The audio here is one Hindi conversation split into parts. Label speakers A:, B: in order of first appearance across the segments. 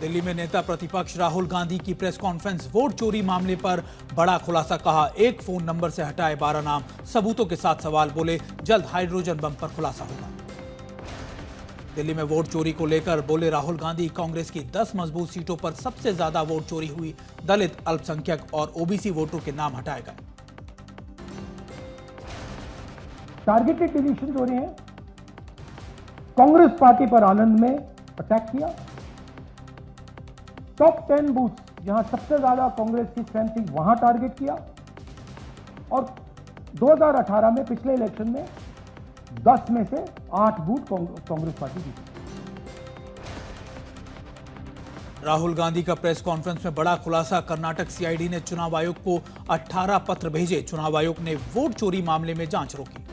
A: दिल्ली में नेता प्रतिपक्ष राहुल गांधी की प्रेस कॉन्फ्रेंस। वोट चोरी मामले पर बड़ा खुलासा। कहा, एक फोन नंबर से हटाए 12 नाम, सबूतों के साथ सवाल। बोले, जल्द हाइड्रोजन बम पर खुलासा होगा। दिल्ली में वोट चोरी को लेकर बोले राहुल गांधी, कांग्रेस की 10 मजबूत सीटों पर सबसे ज्यादा वोट चोरी हुई। दलित, अल्पसंख्यक और ओबीसी वोटरों के नाम हटाए गए।
B: टारगेटेड डिलीशन हो रहे हैं। कांग्रेस पार्टी पर आनंद में अटैक किया। टॉप 10 बूथ जहां सबसे ज्यादा कांग्रेस की स्ट्रेंथ थी वहां टारगेट किया। और 2018 में पिछले इलेक्शन में 10 में से 8 बूथ कांग्रेस पार्टी की।
A: राहुल गांधी का प्रेस कॉन्फ्रेंस में बड़ा खुलासा। कर्नाटक सीआईडी ने चुनाव आयोग को 18 पत्र भेजे। चुनाव आयोग ने वोट चोरी मामले में जांच रोकी।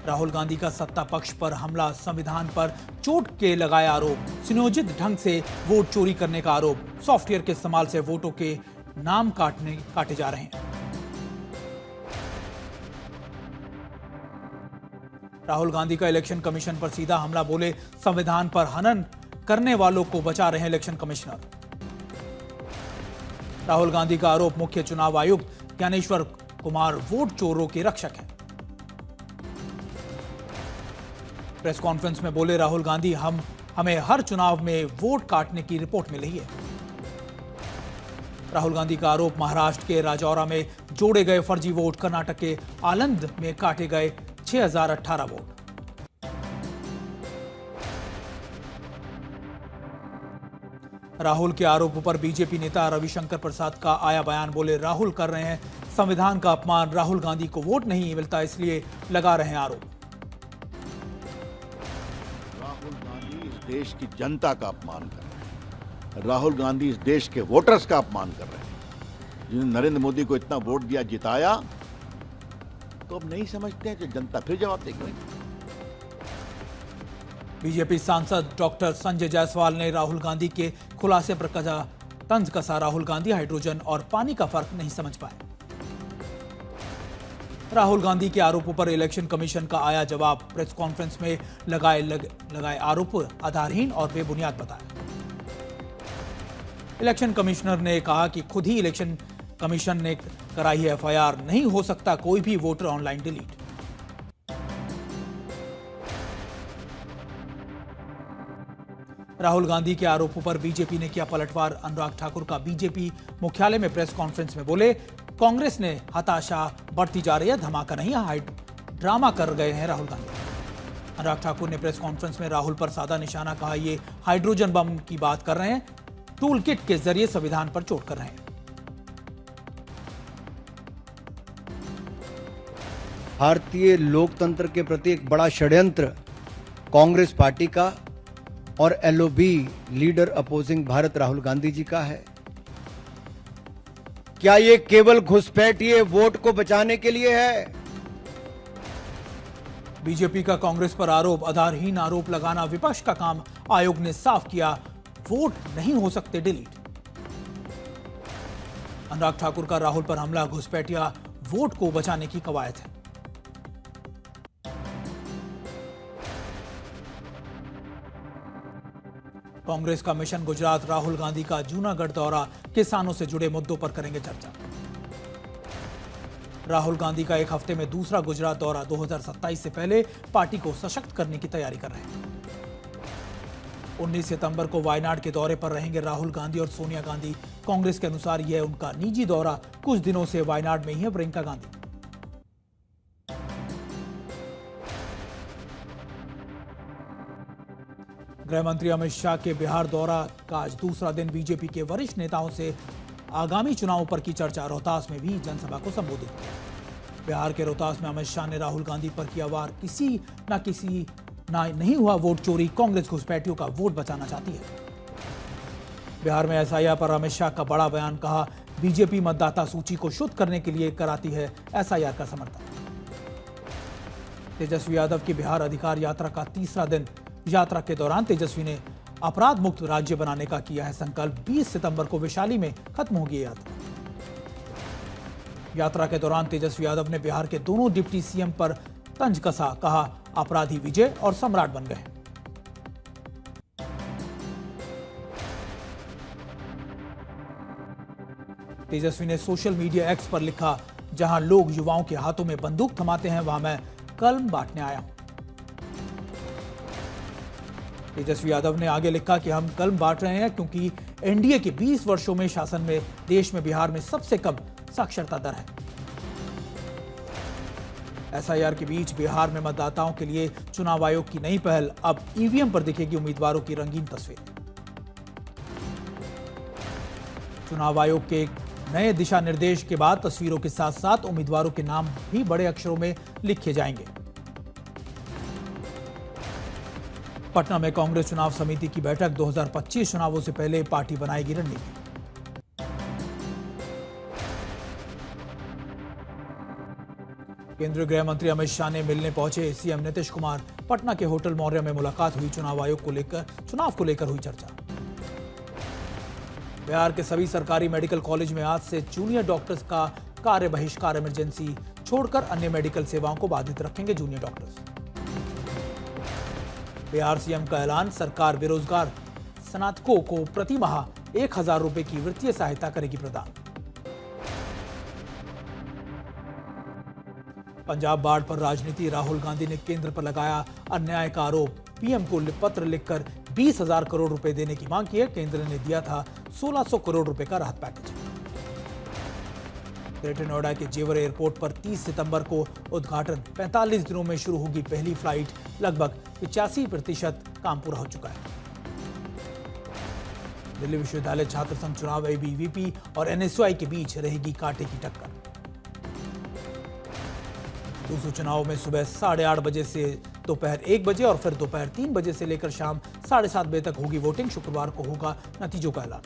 A: राहुल गांधी का सत्ता पक्ष पर हमला, संविधान पर चोट के लगाए आरोप। सुनियोजित ढंग से वोट चोरी करने का आरोप। सॉफ्टवेयर के इस्तेमाल से वोटों के नाम काटे जा रहे हैं। राहुल गांधी का इलेक्शन कमीशन पर सीधा हमला। बोले, संविधान पर हनन करने वालों को बचा रहे हैं इलेक्शन कमिश्नर। राहुल गांधी का आरोप, मुख्य चुनाव आयुक्त ज्ञानेश्वर कुमार वोट चोरों के रक्षक हैं। प्रेस कॉन्फ्रेंस में बोले राहुल गांधी, हमें हर चुनाव में वोट काटने की रिपोर्ट मिल रही है। राहुल गांधी का आरोप, महाराष्ट्र के राजौरा में जोड़े गए फर्जी वोट। कर्नाटक के आलंद में काटे गए 6018 वोट। राहुल के आरोपों पर बीजेपी नेता रविशंकर प्रसाद का आया बयान। बोले, राहुल कर रहे हैं संविधान का अपमान। राहुल गांधी को वोट नहीं मिलता इसलिए लगा रहे हैं आरोप।
C: राहुल गांधी इस देश की जनता का अपमान कर रहे हैं। राहुल गांधी इस देश के वोटर्स का अपमान कर रहे हैं। जिन्होंने नरेंद्र मोदी को इतना वोट दिया, जिताया, तो अब नहीं समझते हैं कि जनता फिर जवाब देगी।
A: बीजेपी सांसद डॉक्टर संजय जायसवाल ने राहुल गांधी के खुलासे पर तंज कसा। राहुल गांधी हाइड्रोजन और पानी का फर्क नहीं समझ पाए। राहुल गांधी के आरोपों पर इलेक्शन कमीशन का आया जवाब। प्रेस कॉन्फ्रेंस में लगाए आरोप आधारहीन और बेबुनियाद बताए। इलेक्शन कमिश्नर ने कहा कि खुद ही इलेक्शन कमीशन ने कराई है एफआईआर। नहीं हो सकता कोई भी voter online delete. Rahul Gandhi के आरोपों पर बीजेपी ने किया पलटवार। अनुराग ठाकुर का बीजेपी मुख्यालय में प्रेस कॉन्फ्रेंस में बोले, कांग्रेस ने हताशा बढ़ती जा रही है, धमाका नहीं, ड्रामा कर गए हैं राहुल गांधी। अनुराग ठाकुर ने प्रेस कॉन्फ्रेंस में राहुल पर साधा निशाना। कहा, ये हाइड्रोजन बम की बात कर रहे हैं, टूल किट के जरिए संविधान पर चोट कर रहे हैं।
D: भारतीय लोकतंत्र के प्रति एक बड़ा षड्यंत्र कांग्रेस पार्टी का और LOB leader opposing Bharat Rahul Gandhi ji का है। क्या ये केवल घुसपैठिए वोट को बचाने के लिए है?
A: बीजेपी का कांग्रेस पर आरोप, आधारहीन आरोप लगाना विपक्ष का काम। आयोग ने साफ किया, वोट नहीं हो सकते डिलीट। अनुराग ठाकुर का राहुल पर हमला, घुसपैठिया वोट को बचाने की कवायद है। कांग्रेस का मिशन गुजरात। राहुल गांधी का जूनागढ़ दौरा। किसानों से जुड़े मुद्दों पर करेंगे चर्चा। राहुल गांधी का एक हफ्ते में दूसरा गुजरात दौरा। 2027 से पहले पार्टी को सशक्त करने की तैयारी कर रहे हैं। 19 सितंबर को वायनाड के दौरे पर रहेंगे राहुल गांधी और सोनिया गांधी। कांग्रेस के अनुसार यह उनका निजी दौरा। कुछ दिनों से वायनाड में ही है प्रियंका गांधी। गृह मंत्री अमित शाह के बिहार दौरा का आज दूसरा दिन। बीजेपी के वरिष्ठ नेताओं से आगामी चुनावों पर की चर्चा। रोहतास में भी जनसभा को संबोधित किया। बिहार के रोहतास में अमित शाह ने राहुल गांधी पर किया वार। किसी ना नहीं हुआ वोट चोरी, कांग्रेस घुसपैठियों का वोट बचाना चाहती है। बिहार में एसआईआर पर अमित शाह का बड़ा बयान। कहा, बीजेपी मतदाता सूची को शुद्ध करने के लिए कराती है एसआईआर का समर्थन। तेजस्वी यादव की बिहार अधिकार यात्रा का तीसरा दिन। यात्रा के दौरान तेजस्वी ने अपराध मुक्त राज्य बनाने का किया है संकल्प। 20 सितंबर को वैशाली में खत्म होगी यात्रा। यात्रा के दौरान तेजस्वी यादव ने बिहार के दोनों डिप्टी सीएम पर तंज कसा। कहा, अपराधी विजय और सम्राट बन गए। तेजस्वी ने सोशल मीडिया एक्स पर लिखा, जहां लोग युवाओं के हाथों में बंदूक थमाते हैं, वहां मैं कलम बांटने आया हूं। तेजस्वी यादव ने आगे लिखा कि हम कलम बांट रहे हैं क्योंकि एनडीए के 20 वर्षों में शासन में देश में बिहार में सबसे कम साक्षरता दर है। एसआईआर के बीच बिहार में मतदाताओं के लिए चुनाव आयोग की नई पहल, अब ईवीएम पर दिखेगी उम्मीदवारों की रंगीन तस्वीर। चुनाव आयोग के नए दिशा निर्देश के बाद तस्वीरों के साथ साथ उम्मीदवारों के नाम भी बड़े अक्षरों में लिखे जाएंगे। पटना में कांग्रेस चुनाव समिति की बैठक, 2025 चुनावों से पहले पार्टी बनाएगी रणनीति। केंद्रीय गृह मंत्री अमित शाह ने मिलने पहुंचे सीएम नीतीश कुमार। पटना के होटल मौर्य में मुलाकात हुई। चुनाव को लेकर हुई चर्चा। बिहार के सभी सरकारी मेडिकल कॉलेज में आज से जूनियर डॉक्टर्स का कार्य बहिष्कार, इमरजेंसी छोड़कर अन्य मेडिकल सेवाओं को बाधित रखेंगे जूनियर डॉक्टर्स। बिहार सीएम का ऐलान, सरकार बेरोजगार स्नातकों को प्रति माह 1000 रुपए की वित्तीय सहायता करेगी प्रदान। पंजाब बाढ़ पर राजनीति, राहुल गांधी ने केंद्र पर लगाया अन्याय का आरोप। पीएम को पत्र लिखकर 20,000 करोड़ रुपए देने की मांग की है। केंद्र ने दिया था 1600 करोड़ रुपए का राहत पैकेज। ग्रेटर नोएडा के जेवर एयरपोर्ट पर 30 सितंबर को उद्घाटन, 45 दिनों में शुरू होगी पहली फ्लाइट। लगभग 85% काम पूरा हो चुका है। दिल्ली विश्वविद्यालय छात्र संघ चुनाव, एबीवीपी और एनएसयूआई के बीच रहेगी कांटे की टक्कर। दूसरे चुनाव में सुबह 8:30 बजे से दोपहर 1 बजे और फिर दोपहर 3 बजे से लेकर शाम 7:30 बजे तक होगी वोटिंग। शुक्रवार को होगा नतीजों का ऐलान।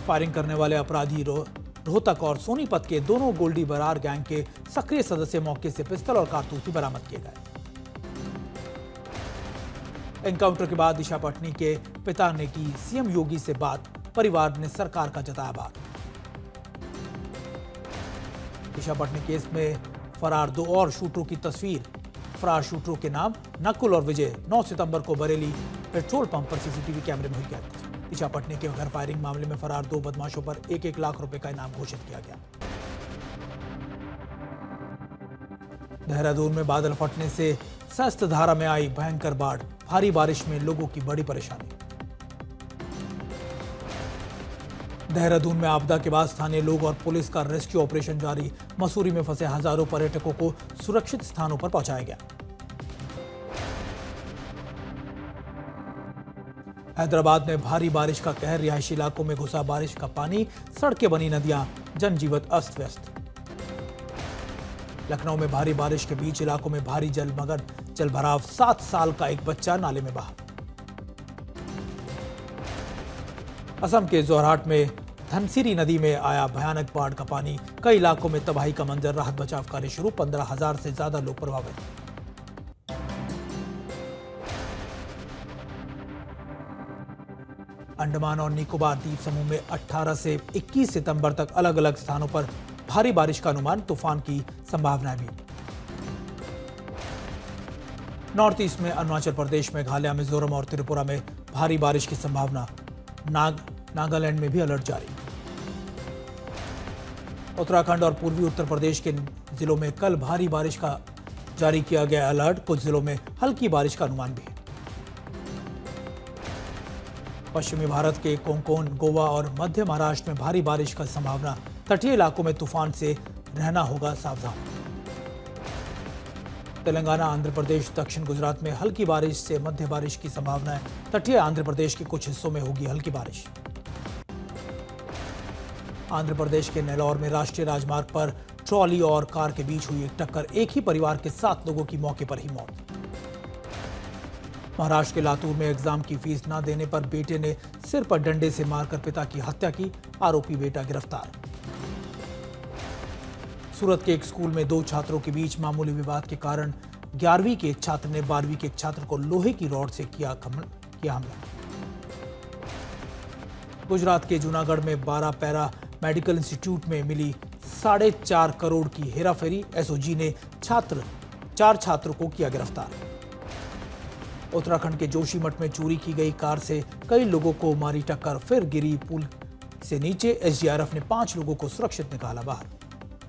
A: फायरिंग करने वाले अपराधी रोहतक और सोनीपत के दोनों गोल्डी बरार गैंग के सक्रिय सदस्य मौके से पिस्तौल और कारतूस भी बरामद किए गए। एनकाउंटर के बाद दिशा पटनी के पिता ने की सीएम योगी से बात, परिवार ने सरकार का जताया आभार। दिशा पटनी केस में फरार 2 और शूटरों की तस्वीर। फरार शूटरों के नाम नकुल और विजय। 9 सितंबर को बरेली पेट्रोल पंप पर सीसीटीवी कैमरे में हुई कैद। दिशा पटनी के घर फायरिंग मामले में फरार 2 बदमाशों पर 1-1 लाख रुपए का इनाम घोषित किया गया। देहरादून में बादल फटने से शस्त्रधारा में आई भयंकर बाढ़। भारी बारिश में लोगों की बड़ी परेशानी। देहरादून में आपदा के बाद स्थानीय लोग और पुलिस का रेस्क्यू ऑपरेशन जारी। मसूरी में फंसे हजारों पर्यटकों को सुरक्षित स्थानों पर पहुंचाया गया। हैदराबाद में भारी बारिश का कहर, रिहायशी इलाकों में घुसा बारिश का पानी, सड़कें बनी नदियां, जनजीवन अस्त व्यस्त। लखनऊ में भारी बारिश के बीच इलाकों में भारी जलभराव, 7 साल का एक बच्चा नाले में बहा। असम के जोरहाट में धनसिरी नदी में आया भयानक बाढ़ का पानी। कई इलाकों में तबाही का मंजर, राहत बचाव कार्य शुरू। 15,000 से ज्यादा लोग प्रभावित। अंडमान और निकोबार द्वीप समूह में 18 से 21 सितंबर तक अलग अलग स्थानों पर भारी बारिश का अनुमान, तूफान की संभावनाएं भी। नॉर्थ ईस्ट में अरुणाचल प्रदेश, मेघालय, मिजोरम और त्रिपुरा में भारी बारिश की संभावना। नागालैंड में भी अलर्ट जारी। उत्तराखंड और पूर्वी उत्तर प्रदेश के जिलों में कल भारी बारिश का जारी किया गया अलर्ट। कुछ जिलों में हल्की बारिश का अनुमान भी है। पश्चिमी भारत के कोंकण, गोवा और मध्य महाराष्ट्र में भारी बारिश का संभावना। तटीय इलाकों में तूफान से रहना होगा सावधान। तेलंगाना, आंध्र प्रदेश, दक्षिण गुजरात में हल्की बारिश से मध्य बारिश की संभावना है। तटीय आंध्र प्रदेश के कुछ हिस्सों में होगी हल्की बारिश। आंध्र प्रदेश के नेल्लोर में राष्ट्रीय राजमार्ग पर ट्रॉली और कार के बीच हुई एक टक्कर। एक ही परिवार के 7 लोगों की मौके पर ही मौत। महाराष्ट्र के लातूर में एग्जाम की फीस न देने पर बेटे ने सिर पर डंडे से मारकर पिता की हत्या की। आरोपी बेटा गिरफ्तार। सूरत के एक स्कूल में 2 छात्रों के बीच मामूली विवाद के कारण 11वीं के एक छात्र ने 12वीं के एक छात्र को लोहे की रॉड से किया हमला। गुजरात के जूनागढ़ में 12 पैरा मेडिकल इंस्टीट्यूट में मिली 4.5 करोड़ की हेराफेरी। एसओजी ने 4 छात्रों को किया गिरफ्तार। उत्तराखंड के जोशीमठ में चोरी की गई कार से कई लोगों को मारी टक्कर, फिर गिरी से नीचे एसडीआरएफ ने 5 लोगों को सुरक्षित निकाला बाहर।